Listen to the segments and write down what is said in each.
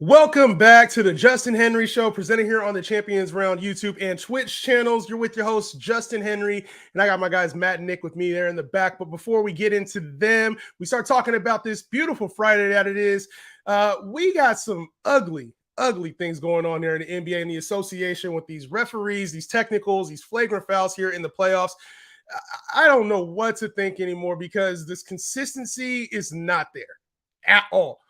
Welcome back to the Justin Henry Show, presented here on the Champions Round YouTube and Twitch channels. You're with your host, Justin Henry, and I got my guys, Matt and Nick, with me there in the back. But before we get into them, we start talking about this beautiful Friday that it is. We got some ugly things going on there in the NBA and the association with these referees, these technicals, these flagrant fouls here in the playoffs. I don't know what to think anymore because this consistency is not there at all.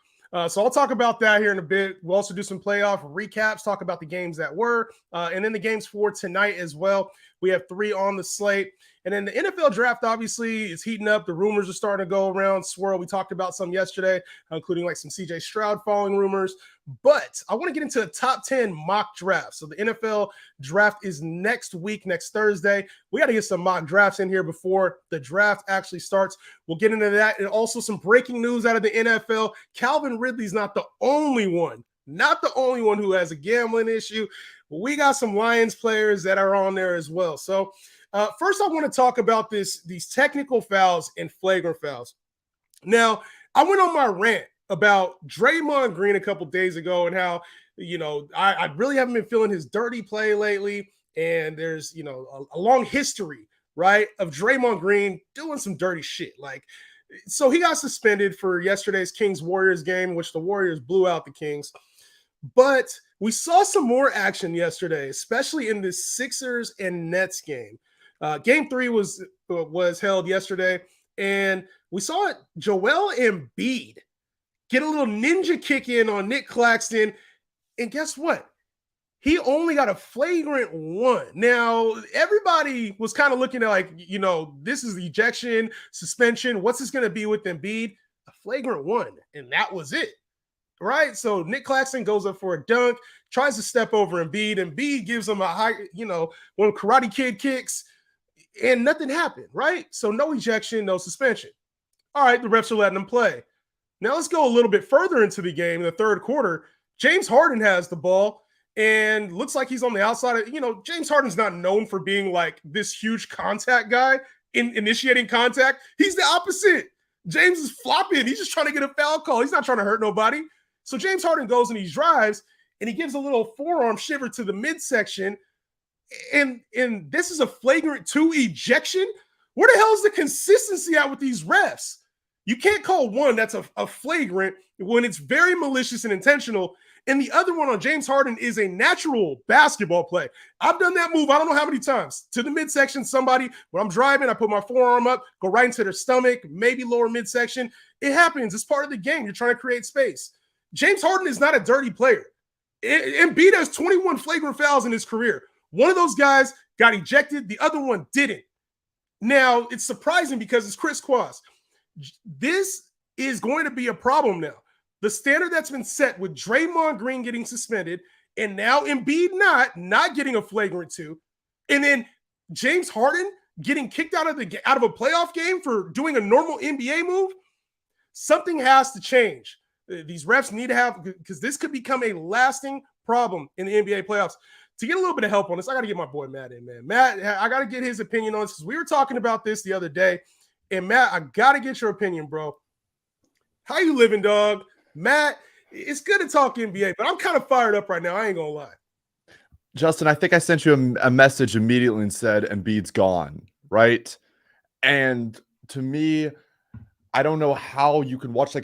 So I'll talk about that here in a bit. We'll also do some playoff recaps, talk about the games that were, and then the games for tonight as well. We have 3 on the slate. And then the NFL draft obviously is heating up. The rumors are starting to go around, swirl. We talked about some yesterday, including like some CJ Stroud falling rumors. But I want to get into the top 10 mock drafts. So the NFL draft is next week, next Thursday. We got to get some mock drafts in here before the draft actually starts. We'll get into that. And also some breaking news out of the NFL. Calvin Ridley's not the only one who has a gambling issue. But we got some Lions players that are on there as well. So first, I want to talk about these technical fouls and flagrant fouls. Now, I went on my rant about Draymond Green a couple days ago and how, I really haven't been feeling his dirty play lately. And there's, a long history, right, of Draymond Green doing some dirty shit. So he got suspended for yesterday's Kings-Warriors game, in which the Warriors blew out the Kings. But we saw some more action yesterday, especially in this Sixers and Nets game. Game 3 was held yesterday, and we saw Joel Embiid get a little ninja kick in on Nick Claxton, and guess what? He only got a flagrant 1. Now, everybody was kind of looking at this is the ejection, suspension. What's this going to be with Embiid? A flagrant 1, and that was it, right? So Nick Claxton goes up for a dunk, tries to step over Embiid. Embiid gives him a high, one Karate Kid kicks, and nothing happened, right? So no ejection, no suspension. All right, the refs are letting him play. Now let's go a little bit further into the game in the third quarter. James Harden has the ball and looks like he's on the outside. James Harden's not known for being like this huge contact guy in initiating contact. He's the opposite. James is flopping. He's just trying to get a foul call. He's not trying to hurt nobody. So James Harden goes and he drives and he gives a little forearm shiver to the midsection. And this is a flagrant 2 ejection. Where the hell is the consistency at with these refs? You can't call one that's a flagrant when it's very malicious and intentional. And the other one on James Harden is a natural basketball play. I've done that move, I don't know how many times. To the midsection, somebody, when I'm driving, I put my forearm up, go right into their stomach, maybe lower midsection. It happens. It's part of the game. You're trying to create space. James Harden is not a dirty player. Embiid has 21 flagrant fouls in his career. One of those guys got ejected. The other one didn't. Now, it's surprising because it's Chris Quas. This is going to be a problem now. The standard that's been set with Draymond Green getting suspended and now Embiid not getting a flagrant 2, and then James Harden getting kicked out of a playoff game for doing a normal NBA move. Something has to change. These refs need to have, because this could become a lasting problem in the NBA playoffs. To get a little bit of help on this, I got to get my boy Matt in, man. Matt, I got to get his opinion on this because we were talking about this the other day. And Matt, I got to get your opinion, bro. How you living, dog? Matt, it's good to talk NBA, but I'm kind of fired up right now. I ain't going to lie. Justin, I think I sent you a message immediately and said Embiid's gone, right? And to me, I don't know how you can watch,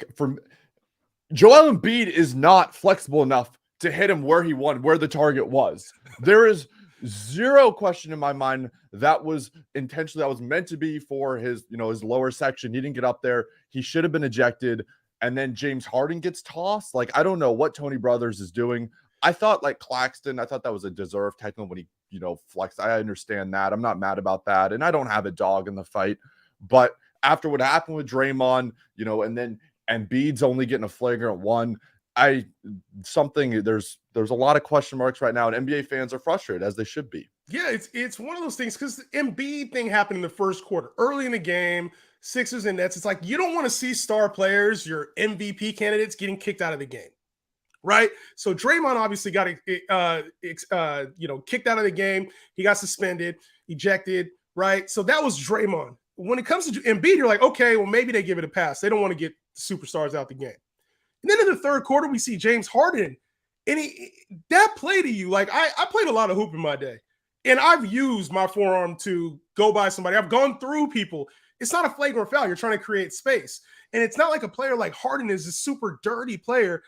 Joel Embiid is not flexible enough to hit him where he wanted, where the target was. There is zero question in my mind that was intentionally, that was meant to be for his, his lower section. He didn't get up there. He should have been ejected. And then James Harden gets tossed. I don't know what Tony Brothers is doing. I thought Claxton, I thought that was a deserved technical when he, flexed. I understand that. I'm not mad about that. And I don't have a dog in the fight. But after what happened with Draymond, and then Embiid's only getting a flagrant 1, there's a lot of question marks right now, and NBA fans are frustrated, as they should be. Yeah, it's one of those things because the Embiid thing happened in the first quarter, early in the game, Sixers and Nets. It's like you don't want to see star players, your MVP candidates, getting kicked out of the game, right? So Draymond obviously got kicked out of the game. He got suspended, ejected, right? So that was Draymond. When it comes to Embiid, you're like, okay, well maybe they give it a pass. They don't want to get superstars out the game. And then in the third quarter, we see James Harden. And that play to you, like I played a lot of hoop in my day. And I've used my forearm to go by somebody. I've gone through people. It's not a flagrant foul. You're trying to create space. And it's not like a player like Harden is a super dirty player.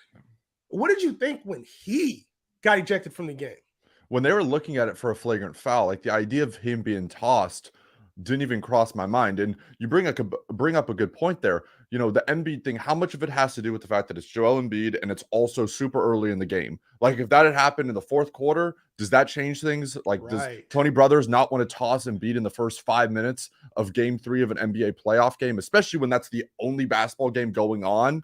What did you think when he got ejected from the game? When they were looking at it for a flagrant foul, like the idea of him being tossed didn't even cross my mind. And you bring up a good point there. You know, the Embiid thing, how much of it has to do with the fact that it's Joel Embiid and it's also super early in the game? Like, if that had happened in the fourth quarter, does that change things? Like, does Tony Brothers not want to toss Embiid in the first 5 minutes of game 3 of an NBA playoff game, especially when that's the only basketball game going on?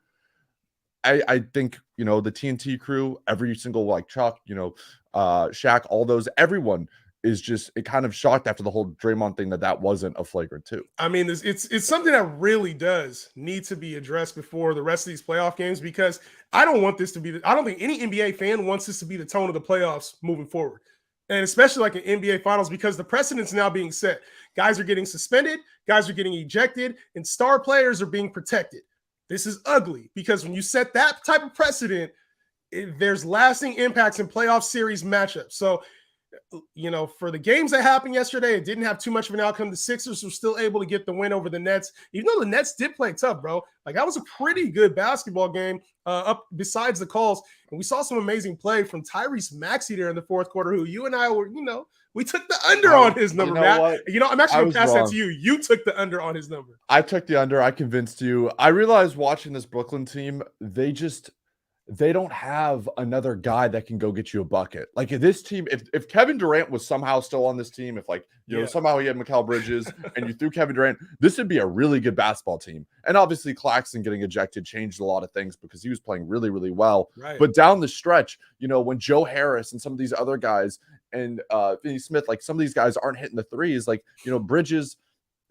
I think, you know, the TNT crew, every single, like, Chuck, you know, Shaq, all those, everyone is just kind of shocked after the whole Draymond thing that wasn't a flagrant 2. I mean, it's something that really does need to be addressed before the rest of these playoff games, because I don't want this to be I don't think any NBA fan wants this to be the tone of the playoffs moving forward. And especially like in NBA finals, because the precedent's now being set. Guys are getting suspended, guys are getting ejected, and star players are being protected. This is ugly, because when you set that type of precedent, there's lasting impacts in playoff series matchups. So, you know, for the games that happened yesterday, it didn't have too much of an outcome. The Sixers were still able to get the win over the Nets, even though the Nets did play tough, bro. Like, that was a pretty good basketball game up besides the calls. And we saw some amazing play from Tyrese Maxey there in the fourth quarter, who you and I were, you know, we took the under on his number, Matt. What? You know, I'm actually going to pass that to you. You took the under on his number. I took the under. I convinced you. I realized watching this Brooklyn team, they don't have another guy that can go get you a bucket. Like, this team, if Kevin Durant was somehow still on this team, if, like, you know, somehow he had Mikal Bridges and you threw Kevin Durant, this would be a really good basketball team. And obviously Claxton getting ejected changed a lot of things because he was playing really, really well. Right. But down the stretch, you know, when Joe Harris and some of these other guys and Finney Smith, like, some of these guys aren't hitting the threes. Like, you know, Bridges,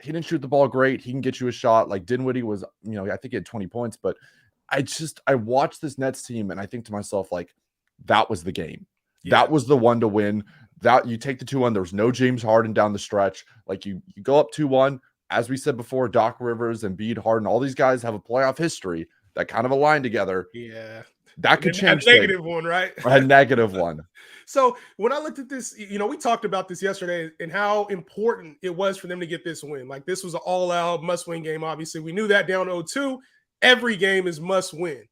he didn't shoot the ball great. He can get you a shot. Like, Dinwiddie was, you know, I think he had 20 points, but I watched this Nets team and I think to myself, like, that was the game. Yeah. That was the one to win. That you take the 2-1. There was no James Harden down the stretch. Like, you go up 2-1. As we said before, Doc Rivers, Embiid, Harden, all these guys have a playoff history that kind of align together. Yeah. That could change. A negative one, right? A negative one. So when I looked at this, you know, we talked about this yesterday and how important it was for them to get this win. Like, this was an all-out must-win game, obviously. We knew that down 0-2. Every game is must-win.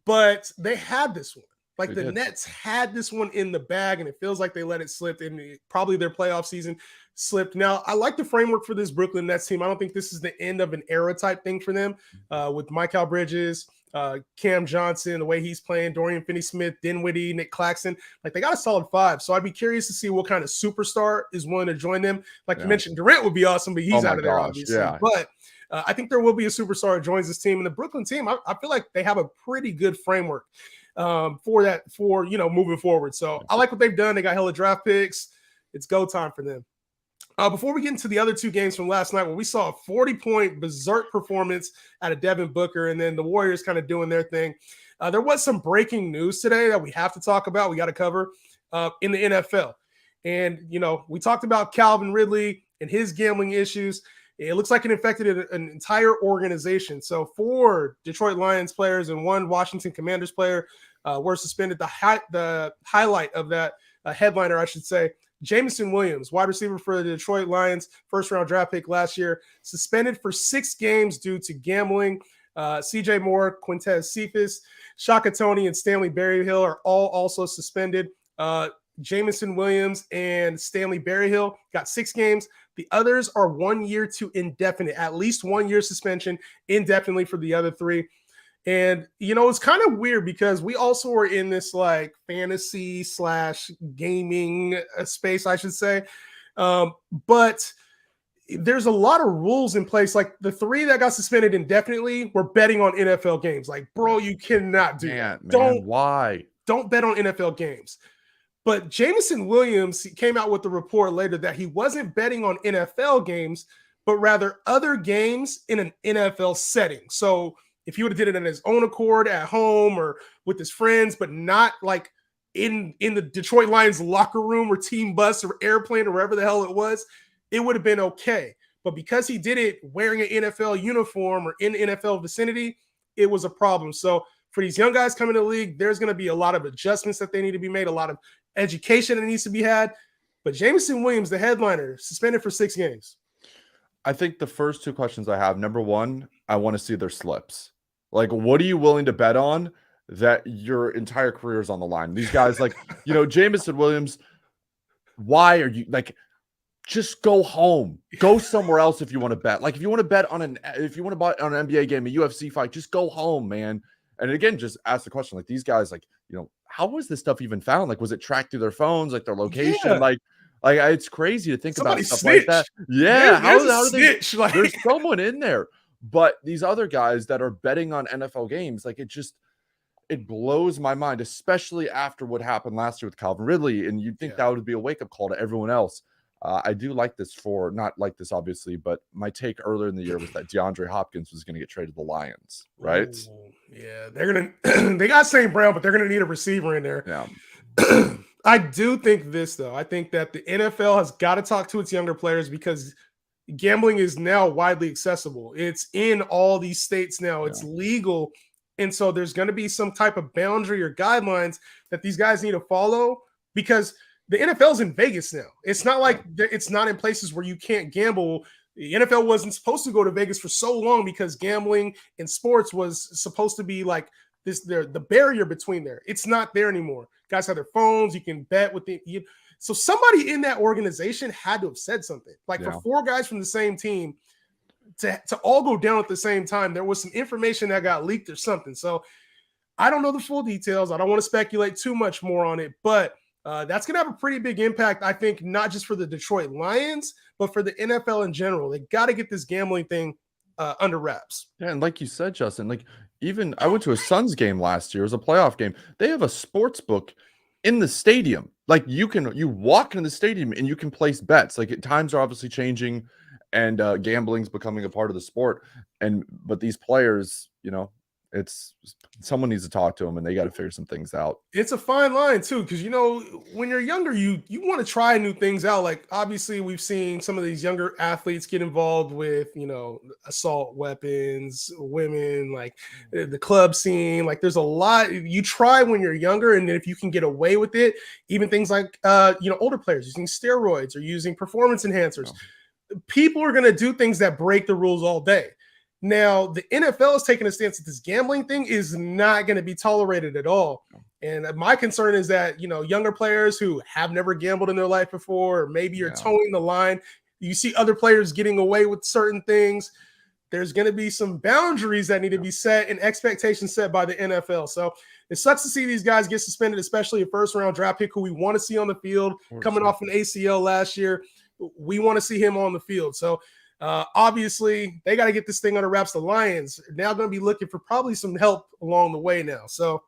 But they had this one. Like, the Nets had this one in the bag, and it feels like they let it slip, and probably their playoff season slipped. Now, I like the framework for this Brooklyn Nets team. I don't think this is the end of an era type thing for them with Mikal Bridges, Cam Johnson, the way he's playing, Dorian Finney-Smith, Dinwiddie, Nick Claxton. Like, they got a solid 5. So I'd be curious to see what kind of superstar is willing to join them. Like you mentioned, Durant would be awesome, but he's out of there, obviously. Yeah. But I think there will be a superstar that joins this team. And the Brooklyn team, I feel like they have a pretty good framework for that, for, you know, moving forward. So I like what they've done. They got hella draft picks. It's go time for them. Before we get into the other 2 games from last night, where we saw a 40-point berserk performance out of Devin Booker, and then the Warriors kind of doing their thing. There was some breaking news today that we have to talk about. We got to cover in the NFL. And, you know, we talked about Calvin Ridley and his gambling issues. It looks like it infected an entire organization. So 4 Detroit Lions players and 1 Washington Commanders player were suspended. The highlight of that headliner, I should say, Jameson Williams, wide receiver for the Detroit Lions, first-round draft pick last year, suspended for 6 games due to gambling. C.J. Moore, Quintez Cephas, Shaka Toney, and Stanley Berryhill are all also suspended. Jameson Williams and Stanley Berryhill got 6 games. The others are 1 year to indefinite, at least 1 year suspension indefinitely for the other 3. And, you know, it's kind of weird because we also were in this like fantasy / gaming space, I should say. But there's a lot of rules in place. Like, the 3 that got suspended indefinitely were betting on NFL games. Like, bro, you cannot do that. Why? Don't bet on NFL games. But Jameson Williams came out with the report later that he wasn't betting on NFL games, but rather other games in an NFL setting. So if he would have did it on his own accord at home or with his friends, but not like in the Detroit Lions locker room or team bus or airplane or wherever the hell it was, it would have been okay. But because he did it wearing an NFL uniform or in NFL vicinity, it was a problem. So for these young guys coming to the league, there's going to be a lot of adjustments that they need to be made, a lot of education that needs to be had. But Jameson Williams, the headliner, suspended for 6 games. I think the first 2 questions I have, number one, I want to see their slips. Like, what are you willing to bet on that your entire career is on the line? These guys, like, Jameson Williams, why are you like, just go home, go somewhere else if you want to bet. Like, if you want to bet on an NBA game, a UFC fight, just go home, man. And again, just ask the question, like, these guys, like, how was this stuff even found? Like, was it tracked through their phones, like their location? Yeah. Like it's crazy to think Somebody about stuff snitch. like that. Yeah, there's a snitch. Like, there's someone in there. But these other guys that are betting on NFL games, like, it blows my mind, especially after what happened last year with Calvin Ridley. And you'd think that would be a wake-up call to everyone else. I do like this not like this, obviously, but my take earlier in the year was that DeAndre Hopkins was going to get traded to the Lions, right? Ooh, yeah, they're going to – they got St. Brown, but they're going to need a receiver in there. Yeah. I do think this, though. I think that the NFL has got to talk to its younger players because gambling is now widely accessible. It's in all these states now. It's legal. And so there's going to be some type of boundary or guidelines that these guys need to follow because – the NFL's in Vegas now. It's not like it's not in places where you can't gamble. The NFL wasn't supposed to go to Vegas for so long because gambling in sports was supposed to be like this. The barrier between there. It's not there anymore. Guys have their phones. You can bet with it. So somebody in that organization had to have said something. Like for 4 guys from the same team to all go down at the same time, there was some information that got leaked or something. So I don't know the full details. I don't want to speculate too much more on it, but that's going to have a pretty big impact, I think, not just for the Detroit Lions, but for the NFL in general. They got to get this gambling thing under wraps. Yeah, and like you said, Justin, like even I went to a Suns game last year. It was a playoff game. They have a sports book in the stadium. Like you walk into the stadium and you can place bets. Like times are obviously changing and gambling's becoming a part of the sport. But these players, it's someone needs to talk to them and they got to figure some things out. It's a fine line too, because when you're younger, you want to try new things out. Like obviously we've seen some of these younger athletes get involved with assault weapons, women, like the club scene. Like there's a lot you try when you're younger, and if you can get away with it, even things like older players using steroids or using performance enhancers, people are going to do things that break the rules all day. Now, the NFL is taking a stance that this gambling thing is not going to be tolerated at all. And my concern is that, younger players who have never gambled in their life before, or maybe you're towing the line, you see other players getting away with certain things. There's going to be some boundaries that need to be set and expectations set by the NFL. So it sucks to see these guys get suspended, especially a first-round draft pick who we want to see on the field coming off an ACL last year. We want to see him on the field. So obviously, they got to get this thing under wraps. The Lions are now going to be looking for probably some help along the way now. So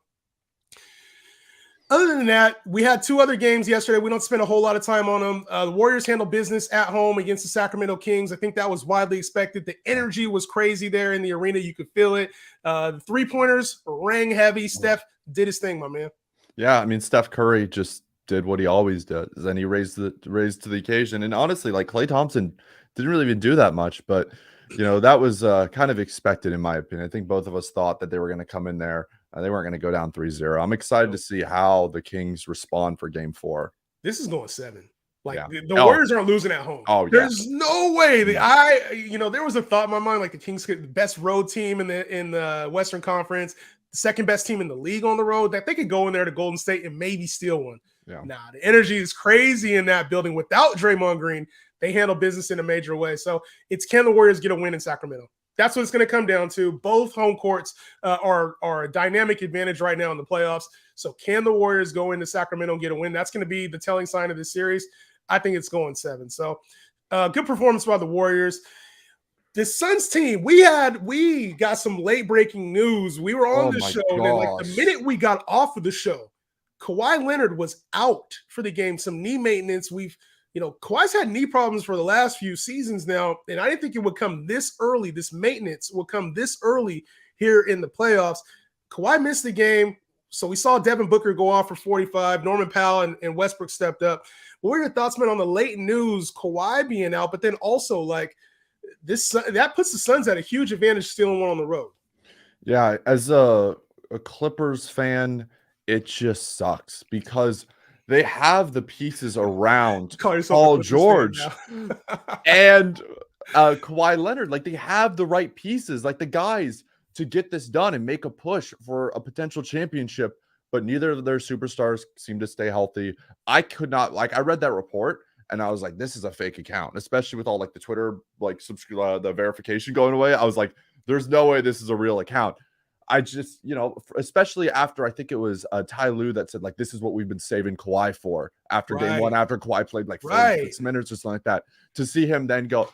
other than that, we had 2 other games yesterday. We don't spend a whole lot of time on them. The Warriors handled business at home against the Sacramento Kings. I think that was widely expected. The energy was crazy there in the arena. You could feel it. The 3-pointers rang heavy. Steph did his thing, my man. Yeah, I mean, Steph Curry just did what he always does, and he raised to the occasion. And honestly, like Klay Thompson didn't really even do that much, but that was kind of expected in my opinion. I think both of us thought that they were going to come in there. They weren't going to go down 3-0. I'm excited to see how the Kings respond for Game 4. This is going 7. Like the Warriors aren't losing at home. There's no way. There was a thought in my mind like the Kings could the best road team in the Western Conference, the second best team in the league on the road, that they could go in there to Golden State and maybe steal one. Yeah. Nah, the energy is crazy in that building. Without Draymond Green, they handle business in a major way. So it's can the Warriors get a win in Sacramento? That's what it's going to come down to. Both home courts are a dynamic advantage right now in the playoffs. So can the Warriors go into Sacramento and get a win? That's going to be the telling sign of this series. I think it's going 7. So good performance by the Warriors. The Suns team, we got some late breaking news. We were on the show, and then like the minute we got off of the show, Kawhi Leonard was out for the game, some knee maintenance. Kawhi's had knee problems for the last few seasons now, and I didn't think it would come this early. This maintenance will come this early here in the playoffs. Kawhi missed the game, so we saw Devin Booker go off for 45. Norman Powell and Westbrook stepped up. What were your thoughts, man, on the late news, Kawhi being out, but then also like this that puts the Suns at a huge advantage stealing one on the road? Yeah, as a a Clippers fan, it just sucks because they have the pieces around Call yourself a Paul Clippers fan George now. and Kawhi Leonard. Like, they have the right pieces, like the guys to get this done and make a push for a potential championship, but neither of their superstars seem to stay healthy. I could not, like, I read that report and I was like, this is a fake account, especially with all like the Twitter, like the verification going away. I was like, there's no way this is a real account. I just, especially after I think it was Ty Lue that said, like, this is what we've been saving Kawhi for after game one, after Kawhi played like 46 minutes or something like that. To see him then go,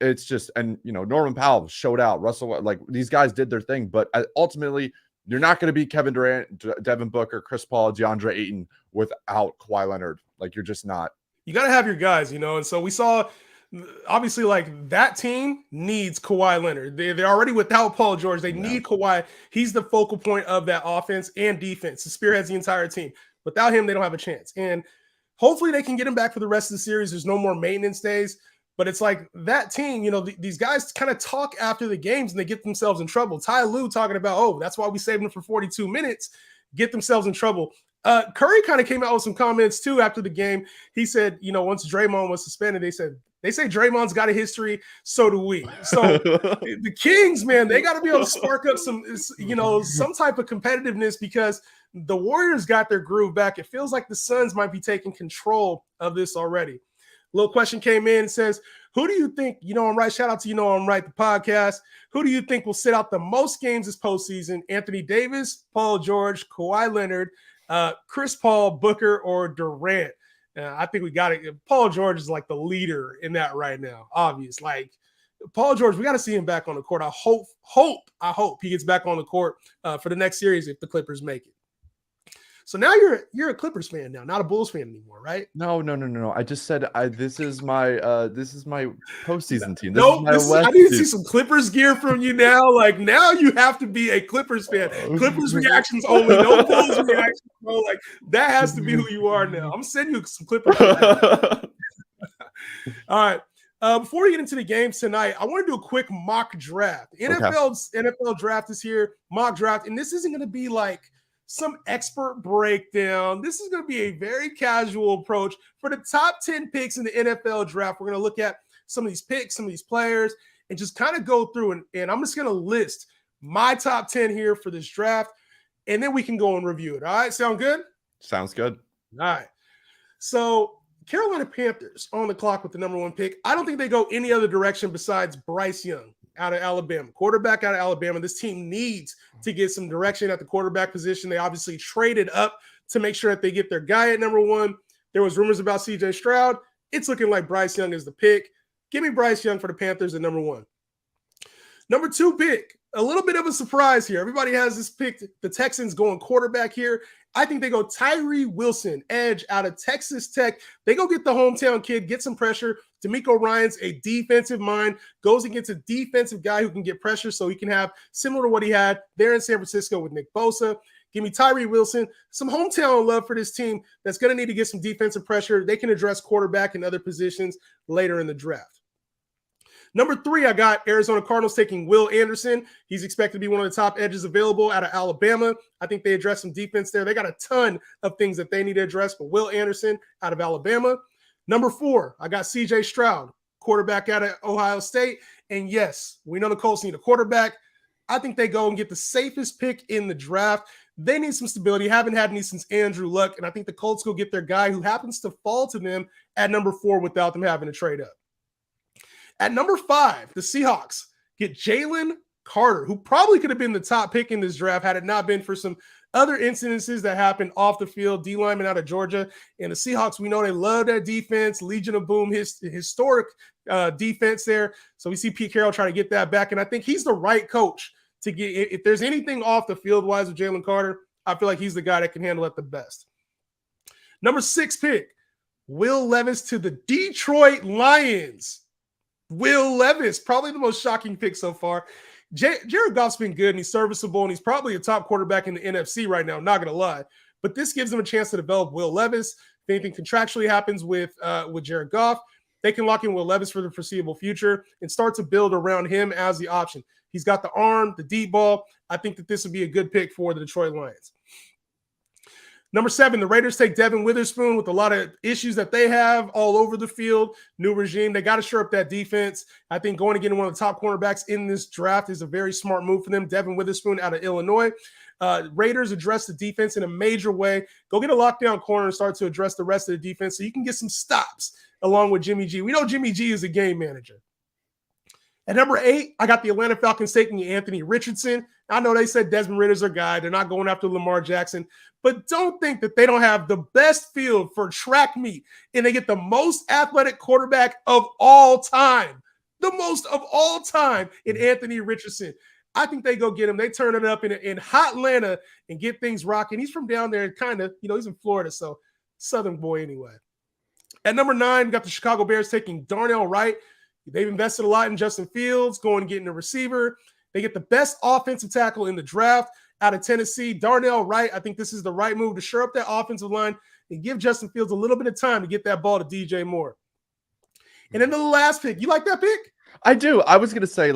it's just, and Norman Powell showed out, Russell, like, these guys did their thing, but ultimately you're not going to beat Kevin Durant, Devin Booker, Chris Paul, DeAndre Ayton without Kawhi Leonard. Like, you're just not. You got to have your guys, and so we saw, obviously, like, that team needs Kawhi Leonard. They're already without Paul George. They need Kawhi. He's the focal point of that offense and defense. He spearheads the entire team. Without him, they don't have a chance. And hopefully they can get him back for the rest of the series. There's no more maintenance days. But it's like that team, these guys kind of talk after the games and they get themselves in trouble. Ty Lue talking about, oh, that's why we saved him for 42 minutes, get themselves in trouble. Curry kind of came out with some comments too after the game. He said, once Draymond was suspended, they say Draymond's got a history, so do we. So the Kings, man, they got to be able to spark up some type of competitiveness because the Warriors got their groove back. It feels like the Suns might be taking control of this already. Little question came in and says, who do you think, I'm right? Shout out to I'm right, the podcast. Who do you think will sit out the most games this postseason? Anthony Davis, Paul George, Kawhi Leonard, Chris Paul, Booker, or Durant? I think we got it. Paul George is like the leader in that right now. Obvious. Like, Paul George, we got to see him back on the court. I hope he gets back on the court for the next series if the Clippers make it. So now you're a Clippers fan now, not a Bulls fan anymore, right? No. I just said this is my postseason team. I need to see some Clippers gear from you now. Like, now you have to be a Clippers fan. Clippers reactions only, no Bulls reactions, bro. Like, that has to be who you are now. I'm sending you some Clippers. All right. Before we get into the games tonight, I want to do a quick mock draft. NFL draft is here, mock draft, and this isn't going to be like some expert breakdown. This is going to be a very casual approach for the top 10 picks in the NFL draft. We're going to look at some of these picks, some of these players, and just kind of go through. And I'm just going to list my top 10 here for this draft, and then we can go and review it. All right, sound good? Sounds good. All right. So Carolina Panthers on the clock with the number 1 pick. I don't think they go any other direction besides Bryce Young out of Alabama, quarterback out of Alabama. This team needs to get some direction at the quarterback position. They obviously traded up to make sure that they get their guy at number 1. There was rumors about CJ Stroud. It's looking like Bryce Young is the pick. Give me Bryce Young for the Panthers at number 1. Number 2 pick, a little bit of a surprise here. Everybody has this pick. The Texans going quarterback here. I think they go Tyree Wilson, edge out of Texas Tech. They go get the hometown kid, get some pressure. DeMeco Ryans, a defensive mind, goes against a defensive guy who can get pressure so he can have similar to what he had there in San Francisco with Nick Bosa. Give me Tyree Wilson, some hometown love for this team that's going to need to get some defensive pressure. They can address quarterback and other positions later in the draft. Number 3, I got Arizona Cardinals taking Will Anderson. He's expected to be one of the top edges available out of Alabama. I think they address some defense there. They got a ton of things that they need to address, but Will Anderson out of Alabama. Number 4, I got CJ Stroud, quarterback out of Ohio State. And yes, we know the Colts need a quarterback. I think they go and get the safest pick in the draft. They need some stability. Haven't had any since Andrew Luck. And I think the Colts go get their guy who happens to fall to them at number 4 without them having to trade up. At number 5, the Seahawks get Jalen Carter, who probably could have been the top pick in this draft had it not been for some other incidences that happened off the field. D lineman out of Georgia. And the Seahawks, we know they love their defense. Legion of Boom, historic defense there. So we see Pete Carroll try to get that back. And I think he's the right coach to get, if there's anything off the field wise with Jalen Carter, I feel like he's the guy that can handle it the best. Number 6 pick, Will Levis to the Detroit Lions. Will Levis, probably the most shocking pick so far. Jared Goff's been good and he's serviceable and he's probably a top quarterback in the NFC right now, not going to lie. But this gives them a chance to develop Will Levis. If anything contractually happens with Jared Goff, they can lock in Will Levis for the foreseeable future and start to build around him as the option. He's got the arm, the deep ball. I think that this would be a good pick for the Detroit Lions. Number 7, the Raiders take Devin Witherspoon with a lot of issues that they have all over the field. New regime. They got to shore up that defense. I think going to get one of the top cornerbacks in this draft is a very smart move for them. Devin Witherspoon out of Illinois. Raiders address the defense in a major way. Go get a lockdown corner and start to address the rest of the defense so you can get some stops along with Jimmy G. We know Jimmy G is a game manager. At number 8, I got the Atlanta Falcons taking Anthony Richardson. I know they said Desmond Ridder's their guy. They're not going after Lamar Jackson. But don't think that they don't have the best field for track meet. And they get the most athletic quarterback of all time. The most of all time in Anthony Richardson. I think they go get him. They turn it up in hot Atlanta and get things rocking. He's from down there, kind of, he's in Florida, so Southern boy anyway. At number 9, we got the Chicago Bears taking Darnell Wright. They've invested a lot in Justin Fields, going and getting a receiver. They get the best offensive tackle in the draft out of Tennessee, Darnell Wright. I think this is the right move to shore up that offensive line and give Justin Fields a little bit of time to get that ball to DJ Moore. And then the last pick. You like that pick? I do. I was going to say,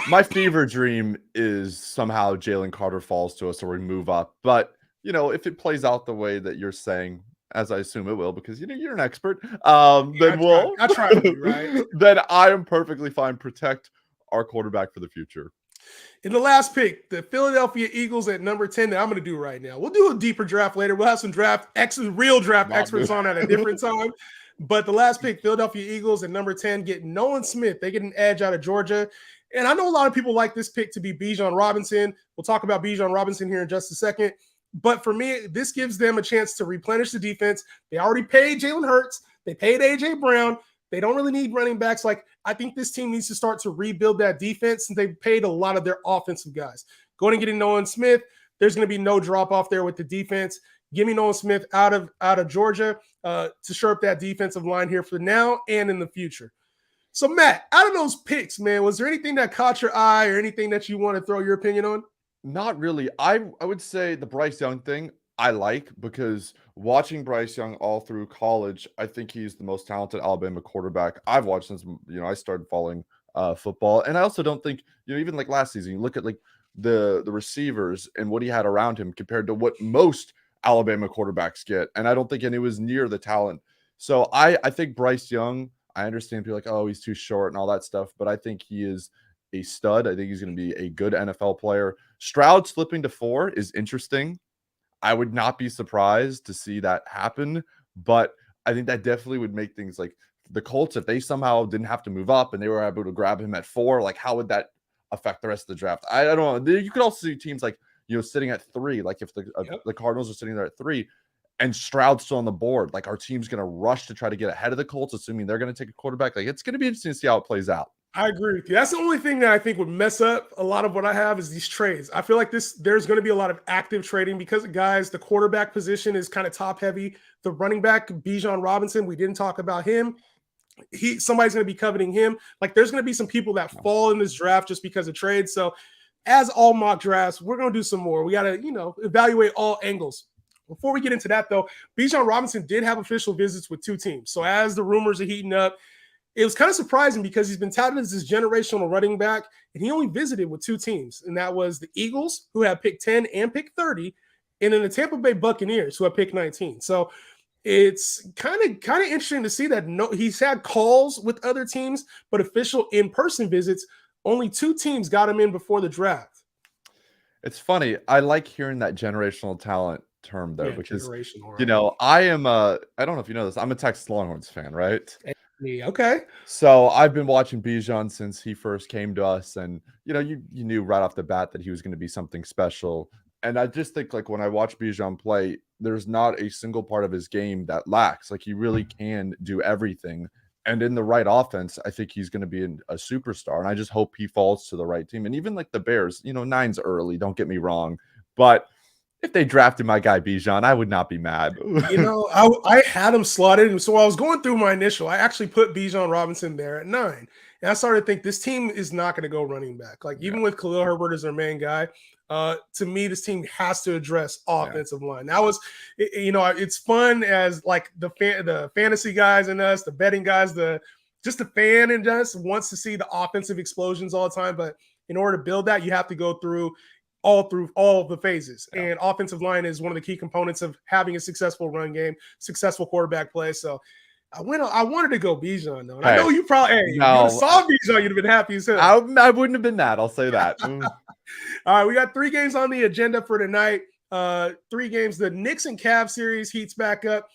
my fever dream is somehow Jalen Carter falls to us or we move up. But, if it plays out the way that you're saying, as I assume it will, because you're an expert, then I try to be, right? Then I am perfectly fine. Protect our quarterback for the future. In the last pick, the Philadelphia Eagles at number 10 that I'm going to do right now. We'll do a deeper draft later. We'll have some real draft experts on at a different time. But the last pick, Philadelphia Eagles at number 10, get Nolan Smith. They get an edge out of Georgia. And I know a lot of people like this pick to be Bijan Robinson. We'll talk about Bijan Robinson here in just a second. But for me, this gives them a chance to replenish the defense. They already paid Jalen Hurts. They paid A.J. Brown. They don't really need running backs. I think this team needs to start to rebuild that defense since they've paid a lot of their offensive guys. Going and getting Nolan Smith, there's going to be no drop-off there with the defense. Give me Nolan Smith out of Georgia to shore up that defensive line here for now and in the future. So, Matt, out of those picks, man, was there anything that caught your eye or anything that you want to throw your opinion on? Not really. I would say the Bryce Young thing I like because watching Bryce Young all through college, I think he's the most talented Alabama quarterback I've watched since I started following football. And I also don't think even last season, you look at the receivers and what he had around him compared to what most Alabama quarterbacks get, and I don't think any was near the talent. So I think Bryce Young. I understand people oh, he's too short and all that stuff, but I think he is a stud. I think he's going to be a good NFL player. Stroud slipping to 4 is interesting. I would not be surprised to see that happen, but I think that definitely would make things the Colts, if they somehow didn't have to move up and they were able to grab him at 4, how would that affect the rest of the draft? I don't know. You could also see teams sitting at 3, if the Cardinals are sitting there at 3 and Stroud's still on the board, our team's going to rush to try to get ahead of the Colts, assuming they're going to take a quarterback. It's going to be interesting to see how it plays out. I agree with you. That's the only thing that I think would mess up a lot of what I have is these trades. I feel like there's going to be a lot of active trading because, guys, the quarterback position is kind of top heavy. The running back, Bijan Robinson, we didn't talk about him. Somebody's going to be coveting him. There's going to be some people that fall in this draft just because of trades. So as all mock drafts, we're going to do some more. We got to, evaluate all angles. Before we get into that, though, Bijan Robinson did have official visits with 2 teams. So as the rumors are heating up, it was kind of surprising because he's been touted as this generational running back, and he only visited with 2 teams, and that was the Eagles, who had pick 10 and pick 30, and then the Tampa Bay Buccaneers, who had pick 19. So it's kind of interesting to see that he's had calls with other teams, but official in-person visits, only 2 teams got him in before the draft. It's funny. I like hearing that generational talent term, though, because, right? I am I don't know if you know this, I'm a Texas Longhorns fan, right? Okay. So I've been watching Bijan since he first came to us, and you knew right off the bat that he was going to be something special. And I just think when I watch Bijan play, there's not a single part of his game that lacks. He really can do everything. And in the right offense, I think he's going to be a superstar. And I just hope he falls to the right team. And even the Bears, 9's early, don't get me wrong, but if they drafted my guy Bijan, I would not be mad. I had him slotted. And so I was going through my initial. I actually put Bijan Robinson there at 9. And I started to think this team is not going to go running back. Even with Khalil Herbert as their main guy, to me, this team has to address offensive line. That was, it's fun as the fantasy guys and us, the betting guys, just the fan and just wants to see the offensive explosions all the time. But in order to build that, you have to go through all the phases. Yeah. And offensive line is one of the key components of having a successful run game, successful quarterback play. So I wanted to go Bijan though. And I know you probably, you would have saw Bijan, you'd have been happy as hell. I wouldn't have been that. I'll say that. All right, we got 3 games on the agenda for tonight. 3 games. The Knicks and Cavs series heats back up.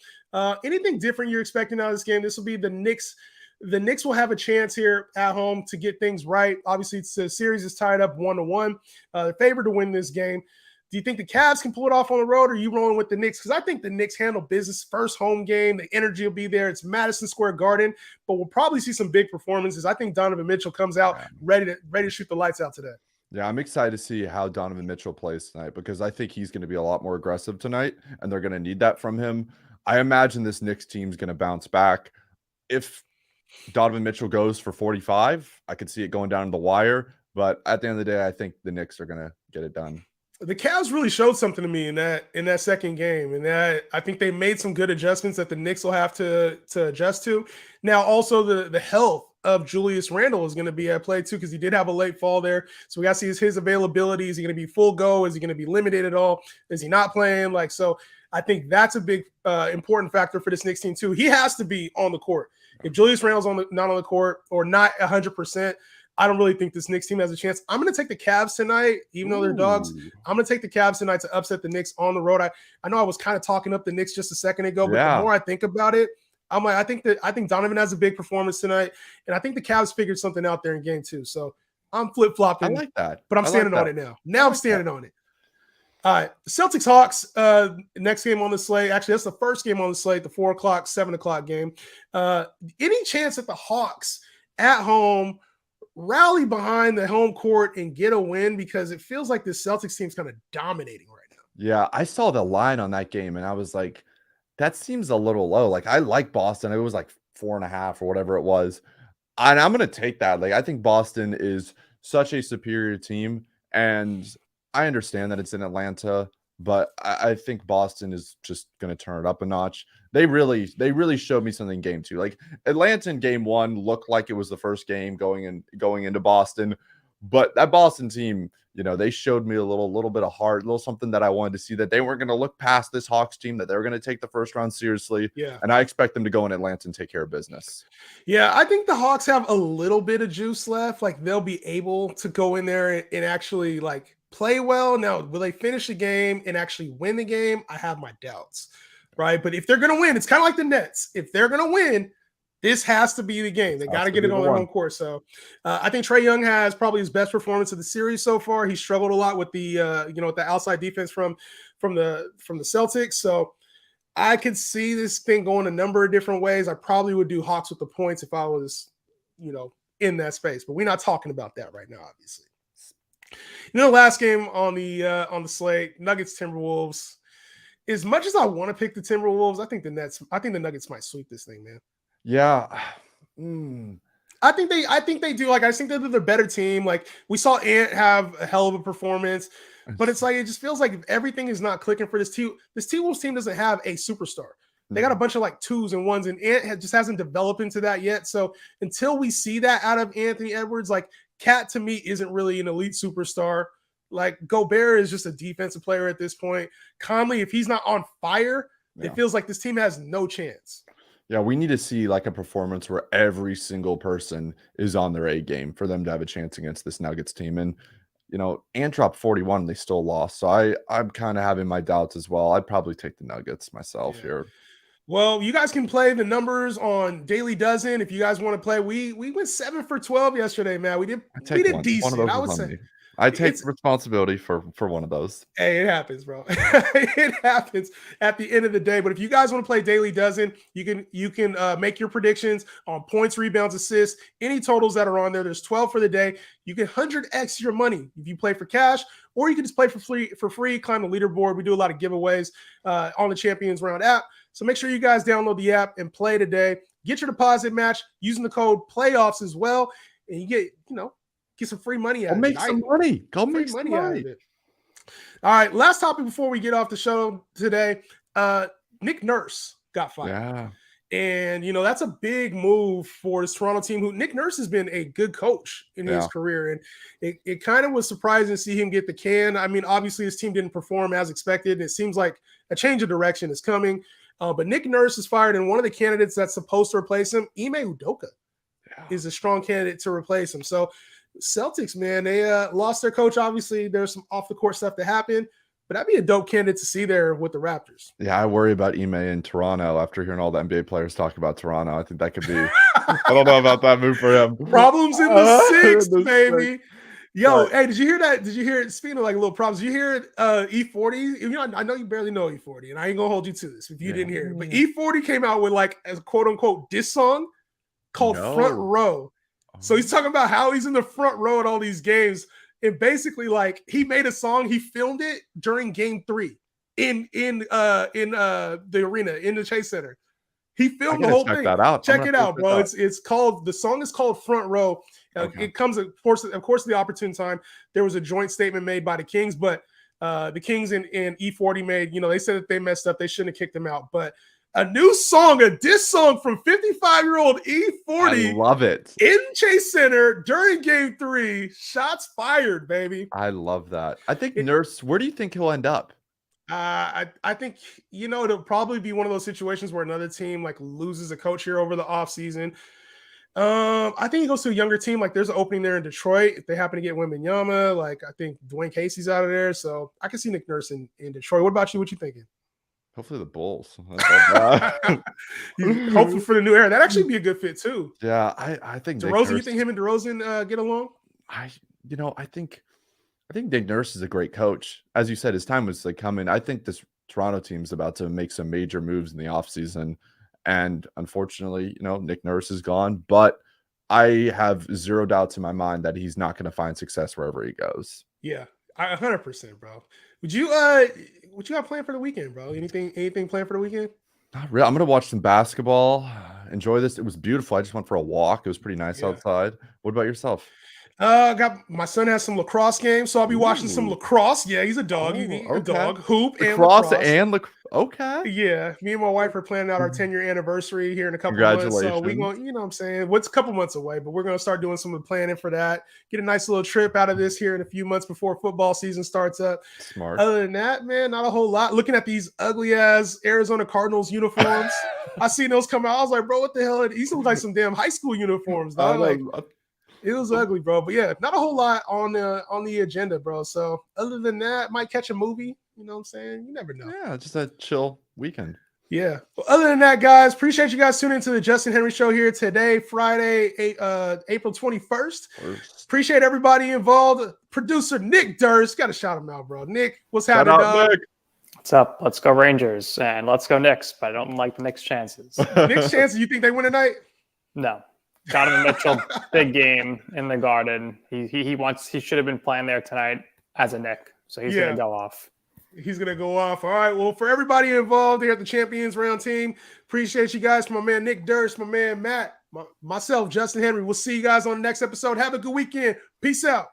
Anything different you're expecting out of this game? This will be the Knicks. The Knicks will have a chance here at home to get things right. Obviously, the series is tied up 1-1. They're favored to win this game. Do you think the Cavs can pull it off on the road, or are you rolling with the Knicks? Because I think the Knicks handle business. First home game, the energy will be there. It's Madison Square Garden, but we'll probably see some big performances. I think Donovan Mitchell comes out ready to shoot the lights out today. Yeah, I'm excited to see how Donovan Mitchell plays tonight because I think he's going to be a lot more aggressive tonight, and they're going to need that from him. I imagine this Knicks team's going to bounce back. If Donovan Mitchell goes for 45, I could see it going down to the wire. But at the end of the day, I think the Knicks are going to get it done. The Cavs really showed something to me in that second game, and that I think they made some good adjustments that the Knicks will have to adjust to. Now, also the health of Julius Randle is going to be at play too, because he did have a late fall there. So we got to see his availability. Is he going to be full go? Is he going to be limited at all? Is he not playing? So I think that's a big important factor for this Knicks team too. He has to be on the court. If Julius Randle's not on the court or not 100%, I don't really think this Knicks team has a chance. I'm going to take the Cavs tonight, even though they're dogs. I'm going to take the Cavs tonight to upset the Knicks on the road. I know I was kind of talking up the Knicks just a second ago, but the more I think about it, I'm like, I think Donovan has a big performance tonight, and I think the Cavs figured something out there in game 2. So I'm flip-flopping. I like that. But I'm standing on it now. Now I'm standing on it. All right, Celtics Hawks. Next game on the slate. Actually, that's the first game on the slate. The 4 o'clock, 7 o'clock game. Any chance that the Hawks at home rally behind the home court and get a win? Because it feels like the Celtics team's kind of dominating right now. Yeah, I saw the line on that game and I was like, that seems a little low. Like, I like Boston. It was like 4.5 or whatever it was. And I'm going to take that. Like, I think Boston is such a superior team. And I understand that it's in Atlanta, but I think Boston is just going to turn it up a notch. They really showed me something in game 2. Like, Atlanta in game 1 looked like it was the first game going into Boston, but that Boston team, they showed me a little bit of heart, a little something that I wanted to see, that they weren't going to look past this Hawks team, that they were going to take the first round seriously. Yeah. And I expect them to go in Atlanta and take care of business. Yeah, I think the Hawks have a little bit of juice left. Like, they'll be able to go in there and actually play well. Now, will they finish the game and actually win the game? I have my doubts, right? But if they're going to win, it's kind of like the Nets. If they're going to win, this has to be the game. They got to get it on their home court. So I think Trae Young has probably his best performance of the series so far. He struggled a lot with the with the outside defense from the Celtics. So I could see this thing going a number of different ways. I probably would do Hawks with the points if I was, in that space. But we're not talking about that right now, obviously. The last game on the slate, Nuggets Timberwolves. As much as I want to pick the Timberwolves, I think the Nuggets might sweep this thing, man. Yeah. I think they do. I think they're the better team. We saw Ant have a hell of a performance, but it's it just feels like if everything is not clicking for this T-Wolves team doesn't have a superstar. They got a bunch of 2s and 1s, and Ant just hasn't developed into that yet. So until we see that out of Anthony Edwards, Cat to me isn't really an elite superstar. Gobert is just a defensive player at this point. Conley, if he's not on fire, it feels like this team has no chance. Yeah, we need to see a performance where every single person is on their A game for them to have a chance against this Nuggets team. And, Ant dropped 41 and they still lost. So I'm kind of having my doubts as well. I'd probably take the Nuggets myself here. Well, you guys can play the numbers on Daily Dozen if you guys want to play. We went 7 for 12 yesterday, man. We did decent. I would say I take responsibility for one of those. Hey, it happens, bro. It happens at the end of the day. But if you guys want to play Daily Dozen, you can make your predictions on points, rebounds, assists, any totals that are on there. There's 12 for the day. You can 100x your money if you play for cash, or you can just play for free. Climb the leaderboard. We do a lot of giveaways on the Champions Round app. So make sure you guys download the app and play today. Get your deposit match using the code PLAYOFFS as well, and you get some free money out of it. Make some money. Go make some money out of it. All right, last topic before we get off the show today. Nick Nurse got fired. Yeah. And, that's a big move for this Toronto team, who Nick Nurse has been a good coach in his career. And it kind of was surprising to see him get the can. I mean, obviously his team didn't perform as expected. It seems like a change of direction is coming. But Nick Nurse is fired, and one of the candidates that's supposed to replace him, Ime Udoka, is a strong candidate to replace him. So Celtics, man, they lost their coach. Obviously, there's some off-the-court stuff that happened. But that'd be a dope candidate to see there with the Raptors. Yeah, I worry about Ime in Toronto after hearing all the NBA players talk about Toronto. I think that could be I don't know about that move for him. Problems in the sixth, baby. Yo, hey, did you hear that? Did you hear it? Speaking of like little problems, did you hear E40? I know you barely know E40, and I ain't gonna hold you to this if you didn't hear it. But E40 came out with like a quote unquote diss song called Front Row. So he's talking about how he's in the front row at all these games. And basically, like, he made a song, he filmed it during game 3 in the arena, in the Chase Center. He filmed the whole thing. That out. Check it out, bro. It's called, the song is called Front Row. It comes, of course, at the opportune time. There was a joint statement made by the Kings, but the Kings and E40 made, they said that they messed up. They shouldn't have kicked them out. But a new song, a diss song from 55-year-old E40. I love it. In Chase Center during game 3. Shots fired, baby. I love that. I think Nurse, where do you think he'll end up? I think, it'll probably be one of those situations where another team like loses a coach here over the offseason. I think he goes to a younger team. Like, there's an opening there in Detroit. If they happen to get Wembanyama, like, I think Dwayne Casey's out of there. So I can see Nick Nurse in Detroit. What about you? What you thinking? Hopefully the Bulls. Hopefully for the new era. That'd actually be a good fit too. Yeah, I think DeRozan. You think him and DeRozan get along? I think Nick Nurse is a great coach. As you said, his time was like coming. I think this Toronto team's about to make some major moves in the offseason. And unfortunately, Nick Nurse is gone. But I have zero doubts in my mind that he's not going to find success wherever he goes. Yeah, 100%, bro. What you got planned for the weekend, bro? Anything planned for the weekend? Not really. I'm gonna watch some basketball. Enjoy this. It was beautiful. I just went for a walk. It was pretty nice outside. What about yourself? My son has some lacrosse games, so I'll be watching some lacrosse. Yeah, he's a dog. A dog. Hoop lacrosse and lacrosse. Okay. Yeah, me and my wife are planning out our 10-year anniversary here in a couple months. So we're going, what I'm saying? What's a couple months away, but we're going to start doing some of the planning for that. Get a nice little trip out of this here in a few months before football season starts up. Smart. Other than that, man, not a whole lot. Looking at these ugly ass Arizona Cardinals uniforms, I seen those come out. I was like, bro, what the hell? These look like some damn high school uniforms, dog. It was ugly, bro. But yeah, not a whole lot on the agenda, bro. So other than that, might catch a movie. You know what I'm saying? You never know. Yeah, just a chill weekend. Yeah. Well, other than that, guys, appreciate you guys tuning into the Justin Henry Show here today, Friday, April 21st. Appreciate everybody involved. Producer Nick Durst. Got to shout him out, bro. Nick, what's happening, dog? Nick. What's up? Let's go Rangers. And let's go Knicks, but I don't like the Knicks' chances. Knicks' chances? You think they win tonight? No. Donovan Mitchell, big game in the Garden. He should have been playing there tonight as a Knick. So he's going to go off. He's going to go off. All right. Well, for everybody involved here at the Champions Round team, appreciate you guys. From my man Nick Durst, my man Matt, myself, Justin Henry. We'll see you guys on the next episode. Have a good weekend. Peace out.